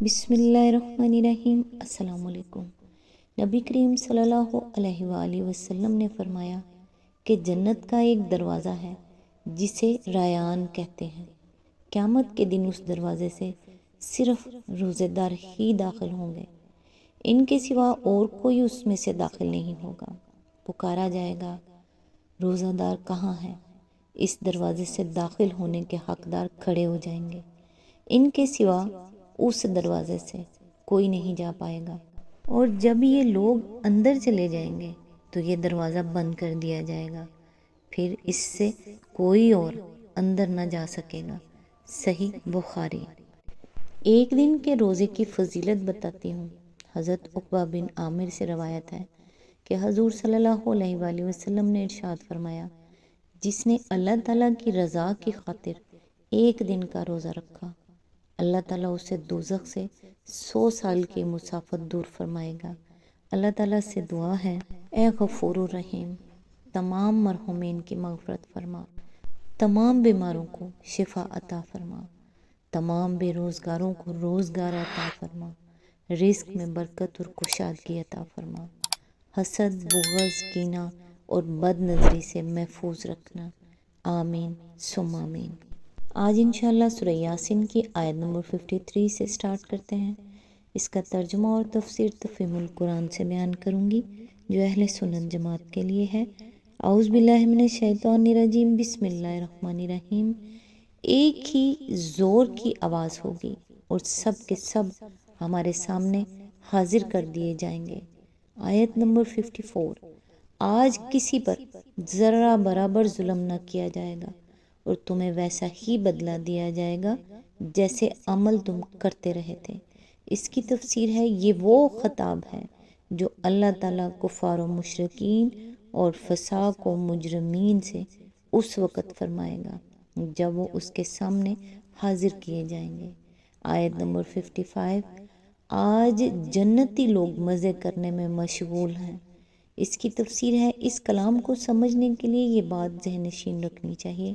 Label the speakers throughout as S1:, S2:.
S1: بسم اللہ الرحمن الرحیم۔ السلام علیکم۔ نبی کریم صلی اللہ علیہ وآلہ وسلم نے فرمایا کہ جنت کا ایک دروازہ ہے جسے ریان کہتے ہیں۔ قیامت کے دن اس دروازے سے صرف روزے دار ہی داخل ہوں گے، ان کے سوا اور کوئی اس میں سے داخل نہیں ہوگا۔ پکارا جائے گا، روزہ دار کہاں ہے؟ اس دروازے سے داخل ہونے کے حقدار کھڑے ہو جائیں گے، ان کے سوا اس دروازے سے کوئی نہیں جا پائے گا۔ اور جب یہ لوگ اندر چلے جائیں گے تو یہ دروازہ بند کر دیا جائے گا، پھر اس سے کوئی اور اندر نہ جا سکے گا۔ صحیح بخاری۔ ایک دن کے روزے کی فضیلت بتاتی ہوں۔ حضرت عقبہ بن عامر سے روایت ہے کہ حضور صلی اللہ علیہ وآلہ وسلم نے ارشاد فرمایا، جس نے اللہ تعالیٰ کی رضا کی خاطر ایک دن کا روزہ رکھا، اللہ تعالیٰ اسے دوزخ سے 100 سال کی مسافت دور فرمائے گا۔ اللہ تعالیٰ سے دعا ہے، اے غفور الرحیم، تمام مرحومین کی مغفرت فرما، تمام بیماروں کو شفا عطا فرما، تمام بے روزگاروں کو روزگار عطا فرما، رزق میں برکت اور کشادگی عطا فرما، حسد، بغض، کینہ اور بد نظری سے محفوظ رکھنا، آمین ثم آمین۔ آج انشاءاللہ سورہ یاسین کی آیت نمبر 53 سے سٹارٹ کرتے ہیں۔ اس کا ترجمہ اور تفسیر تفہیم القرآن سے بیان کروں گی جو اہل سنت جماعت کے لیے ہے۔ اعوذ باللہ من الشیطان الرجیم، بسم اللہ الرحمن الرحیم۔ ایک ہی زور کی آواز ہوگی اور سب کے سب ہمارے سامنے حاضر کر دیے جائیں گے۔ آیت نمبر 54۔ آج کسی پر ذرہ برابر ظلم نہ کیا جائے گا اور تمہیں ویسا ہی بدلہ دیا جائے گا جیسے عمل تم کرتے رہے تھے۔ اس کی تفسیر ہے، یہ وہ خطاب ہے جو اللہ تعالیٰ کفار و مشرکین اور فساق و مجرمین سے اس وقت فرمائے گا جب وہ اس کے سامنے حاضر کیے جائیں گے۔ آیت نمبر 55۔ آج جنتی لوگ مزے کرنے میں مشغول ہیں۔ اس کی تفسیر ہے، اس کلام کو سمجھنے کے لیے یہ بات ذہن نشین رکھنی چاہیے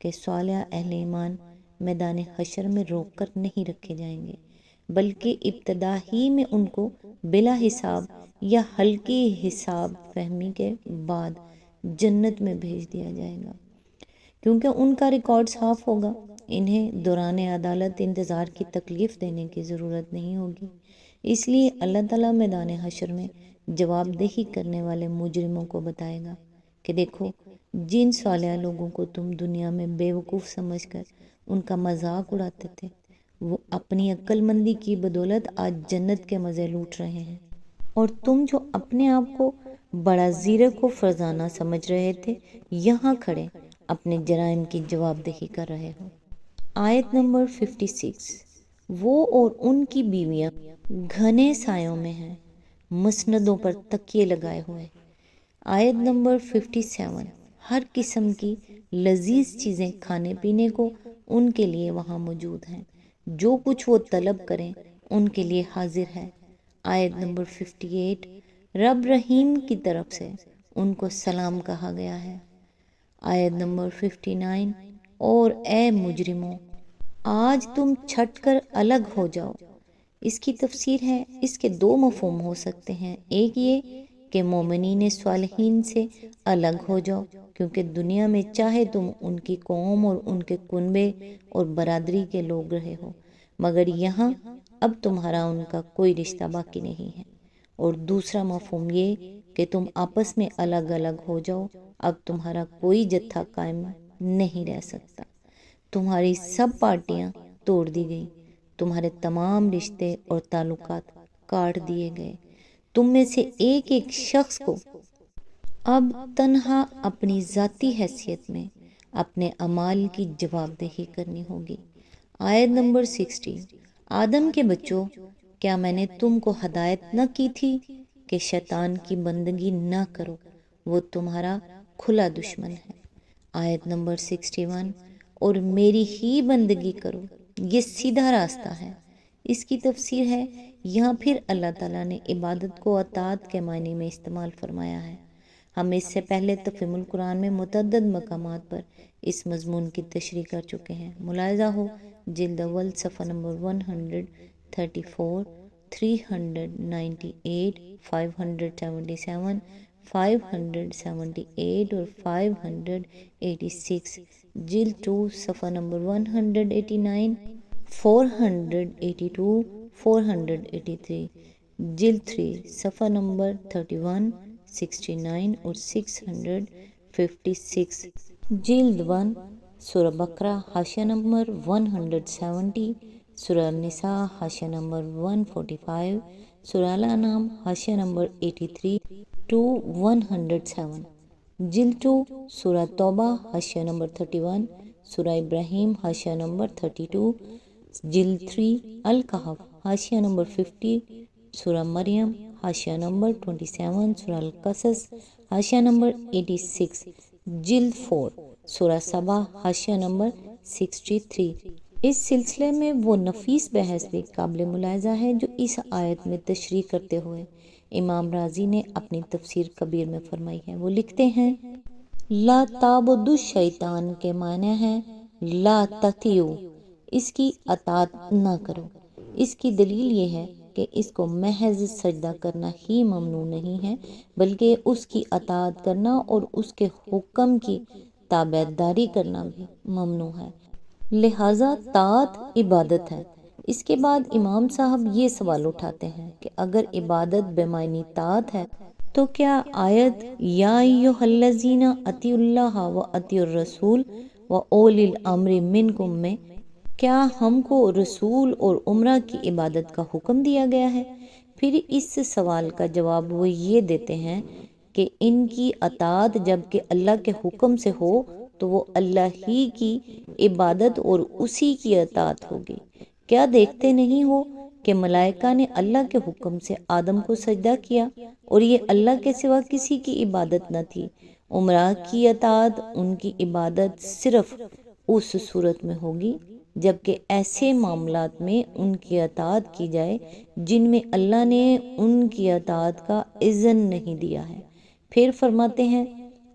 S1: کہ صالح اہل ایمان میدان حشر میں روک کر نہیں رکھے جائیں گے، بلکہ ابتدا ہی میں ان کو بلا حساب یا ہلکی حساب فہمی کے بعد جنت میں بھیج دیا جائے گا، کیونکہ ان کا ریکارڈ صاف ہوگا۔ انہیں دوران عدالت انتظار کی تکلیف دینے کی ضرورت نہیں ہوگی۔ اس لیے اللہ تعالیٰ میدان حشر میں جواب دہی کرنے والے مجرموں کو بتائے گا کہ دیکھو، جن صالح لوگوں کو تم دنیا میں بے وقوف سمجھ کر ان کا مذاق اڑاتے تھے، وہ اپنی عقل مندی کی بدولت آج جنت کے مزے لوٹ رہے ہیں، اور تم جو اپنے آپ کو بڑا زیرک و فرزانہ سمجھ رہے تھے، یہاں کھڑے اپنے جرائم کی جواب دہی کر رہے ہو۔ آیت نمبر 56۔ وہ اور ان کی بیویاں گھنے سایوں میں ہیں، مسندوں پر تکیے لگائے ہوئے۔ آیت نمبر 57۔ ہر قسم کی لذیذ چیزیں کھانے پینے کو ان کے لیے وہاں موجود ہیں، جو کچھ وہ طلب کریں ان کے لیے حاضر ہے۔ آیت نمبر 58۔ رب رحیم کی طرف سے ان کو سلام کہا گیا ہے۔ آیت نمبر 59۔ اور اے مجرموں، آج تم چھٹ کر الگ ہو جاؤ۔ اس کی تفسیر ہے، اس کے دو مفہوم ہو سکتے ہیں۔ ایک یہ کہ مومنین صالحین سے الگ ہو جاؤ، کیونکہ دنیا میں چاہے تم ان کی قوم اور ان کے کنبے اور برادری کے لوگ رہے ہو، مگر یہاں اب تمہارا ان کا کوئی رشتہ باقی نہیں ہے۔ اور دوسرا مفہوم یہ کہ تم آپس میں الگ الگ ہو جاؤ، اب تمہارا کوئی جتھا قائم نہیں رہ سکتا، تمہاری سب پارٹیاں توڑ دی گئیں، تمہارے تمام رشتے اور تعلقات کاٹ دیے گئے، تم میں سے ایک ایک شخص کو اب تنہا اپنی ذاتی حیثیت میں اپنے اعمال کی جواب دہی کرنی ہوگی۔ آیت نمبر 60۔ آدم کے بچوں، کیا میں نے تم کو ہدایت نہ کی تھی کہ شیطان کی بندگی نہ کرو، وہ تمہارا کھلا دشمن ہے۔ آیت نمبر 61۔ اور میری ہی بندگی کرو، یہ سیدھا راستہ ہے۔ اس کی تفسیر ہے، یہاں پھر اللہ تعالیٰ نے عبادت کو اطاعت کے معنی میں استعمال فرمایا ہے۔ ہم اس سے پہلے تفہیم القرآن میں متعدد مقامات پر اس مضمون کی تشریح کر چکے ہیں۔ ملاحظہ ہو جلد اول صفحہ نمبر 34, 398, 577, 578 اور 586، جلد 2 صفحہ نمبر 189، 482، 483، جلد 3 صفحہ نمبر 31، 69 اور 656، جلد 1 سورہ بقرہ حاشیہ نمبر 170، سورہ النساء حاشیہ نمبر 145، سورہ الانعام حاشیہ نمبر 83 to 107، جلد 2 سورہ توبہ حاشیہ نمبر 31، سورہ ابراہیم حاشیہ نمبر 32، جلد 3 الکہف حاشیہ نمبر 50، سورہ مریم حاشیہ نمبر 27، سورہ القصص حاشیہ نمبر 86، جلد 4 سورہ سبا حاشیہ نمبر 63۔ اس سلسلے میں وہ نفیس بحث بھی قابل ملاحظہ ہے جو اس آیت میں تشریح کرتے ہوئے امام رازی نے اپنی تفسیر کبیر میں فرمائی ہے۔ وہ لکھتے ہیں لا تعبدوا الشیطان کے معنی ہے لا تطیعوا، اس کی اطاعت نہ کرو۔ اس کی دلیل یہ ہے کہ اس کو محض سجدہ کرنا ہی ممنوع نہیں ہے بلکہ اس کی اطاعت کرنا اور اس کے حکم کی تابعداری کرنا بھی ممنوع ہے، لہذا طاعت عبادت ہے۔ اس کے بعد امام صاحب یہ سوال اٹھاتے ہیں کہ اگر عبادت بمعنی طاعت ہے تو کیا آیت یا ایھا الذین اطیعوا اللہ و اطیعوا الرسول و اولی الامر منکم میں کیا ہم کو رسول اور امرا کی عبادت کا حکم دیا گیا ہے؟ پھر اس سوال کا جواب وہ یہ دیتے ہیں کہ ان کی اطاعت جب کہ اللہ کے حکم سے ہو تو وہ اللہ ہی کی عبادت اور اسی کی اطاعت ہوگی۔ کیا دیکھتے نہیں ہو کہ ملائکہ نے اللہ کے حکم سے آدم کو سجدہ کیا اور یہ اللہ کے سوا کسی کی عبادت نہ تھی۔ امراء کی اطاعت ان کی عبادت صرف اس صورت میں ہوگی جبکہ ایسے معاملات میں ان کی اطاعت کی جائے جن میں اللہ نے ان کی اطاعت کا اذن نہیں دیا ہے۔ پھر فرماتے ہیں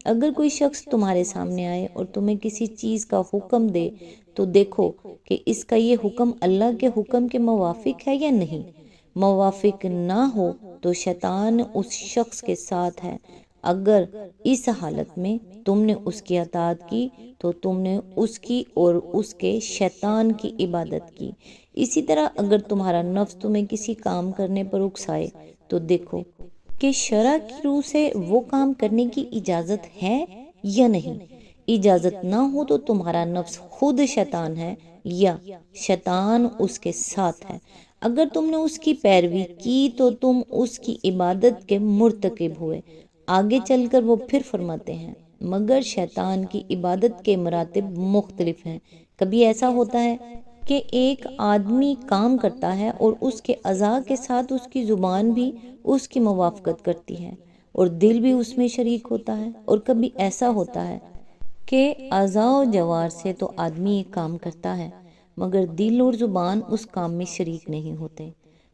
S1: اگر کوئی شخص تمہارے سامنے آئے اور تمہیں کسی چیز کا حکم دے تو دیکھو کہ اس کا یہ حکم اللہ کے حکم کے موافق ہے یا نہیں۔ موافق نہ ہو تو شیطان اس شخص کے ساتھ ہے۔ اگر اس حالت میں تم نے اس کی اطاعت کی تو تم نے اس کی اور اس کے شیطان کی عبادت کی۔ اسی طرح اگر تمہارا نفس تمہیں کسی کام کرنے پر اکسائے تو دیکھو کہ شرع کی روح سے وہ کام کرنے کی اجازت ہے یا نہیں۔ اجازت نہ ہو تو تمہارا نفس خود شیطان ہے یا شیطان اس کے ساتھ ہے۔ اگر تم نے اس کی پیروی کی تو تم اس کی عبادت کے مرتکب ہوئے۔ آگے چل کر وہ پھر فرماتے ہیں مگر شیطان کی عبادت کے مراتب مختلف ہیں۔ کبھی ایسا ہوتا ہے کہ ایک آدمی کام کرتا ہے اور اس کے اعضاء کے ساتھ اس کی زبان بھی اس کی موافقت کرتی ہے اور دل بھی اس میں شریک ہوتا ہے، اور کبھی ایسا ہوتا ہے کہ اعضاء و جوار سے تو آدمی ایک کام کرتا ہے مگر دل اور زبان اس کام میں شریک نہیں ہوتے۔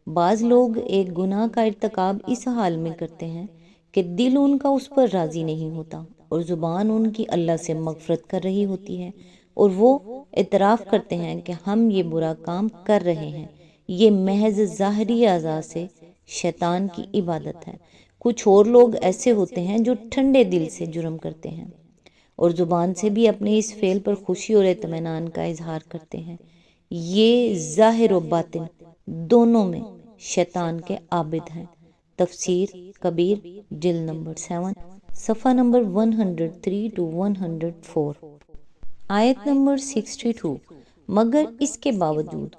S1: بعض لوگ ایک گناہ کا ارتکاب اس حال میں کرتے ہیں کہ دل ان کا اس پر راضی نہیں ہوتا اور زبان ان کی اللہ سے مغفرت کر رہی ہوتی ہے اور وہ اعتراف کرتے ہیں کہ ہم یہ برا کام کر رہے ہیں۔ یہ محض ظاہری اعضاء سے شیطان کی عبادت ہے۔ کچھ اور لوگ ایسے ہوتے ہیں جو ٹھنڈے دل سے جرم کرتے ہیں اور زبان سے بھی اپنے اس فعل پر خوشی اور اطمینان کا اظہار کرتے ہیں۔ یہ ظاہر و باطن دونوں میں شیطان کے عابد ہیں۔ تفسیر کبیر جلد نمبر 7 صفحہ نمبر 103 to 104، آیت نمبر 62۔ مگر اس کے باوجود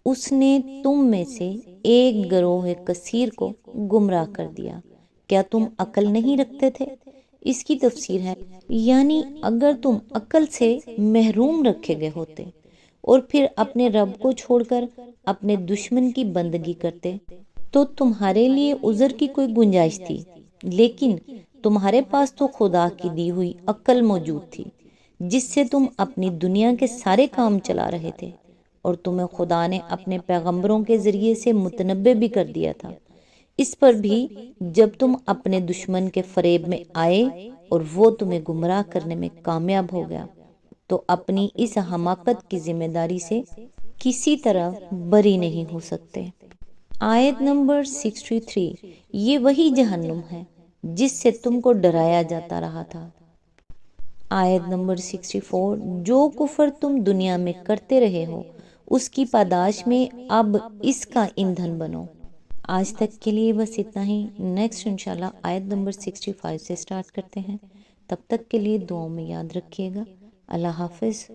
S1: اس نے تم میں سے ایک گروہ کثیر کو گمراہ کر دیا، کیا تم عقل نہیں رکھتے تھے؟ اس کی تفسیر ہے یعنی اگر تم عقل سے محروم رکھے گئے ہوتے اور پھر اپنے رب کو چھوڑ کر اپنے دشمن کی بندگی کرتے تو تمہارے لیے عذر کی کوئی گنجائش تھی، لیکن تمہارے پاس تو خدا کی دی ہوئی عقل موجود تھی جس سے تم اپنی دنیا کے سارے کام چلا رہے تھے، اور تمہیں خدا نے اپنے پیغمبروں کے ذریعے سے متنبع بھی کر دیا تھا۔ اس پر بھی جب تم اپنے دشمن کے فریب میں آئے اور وہ تمہیں گمراہ کرنے میں کامیاب ہو گیا تو اپنی اس حماقت کی ذمہ داری سے کسی طرح بری نہیں ہو سکتے۔ آیت نمبر 63، یہ وہی جہنم ہے جس سے تم کو ڈرایا جاتا رہا تھا۔ آیت نمبر 64، جو کفر تم دنیا میں کرتے رہے ہو اس کی پاداش میں اب اس کا ایندھن بنو۔ آج تک کے لیے بس اتنا ہی، نیکسٹ انشاءاللہ آیت نمبر 65 سے سٹارٹ کرتے ہیں۔ تب تک کے لیے دعاؤں میں یاد رکھیے گا۔ اللہ حافظ۔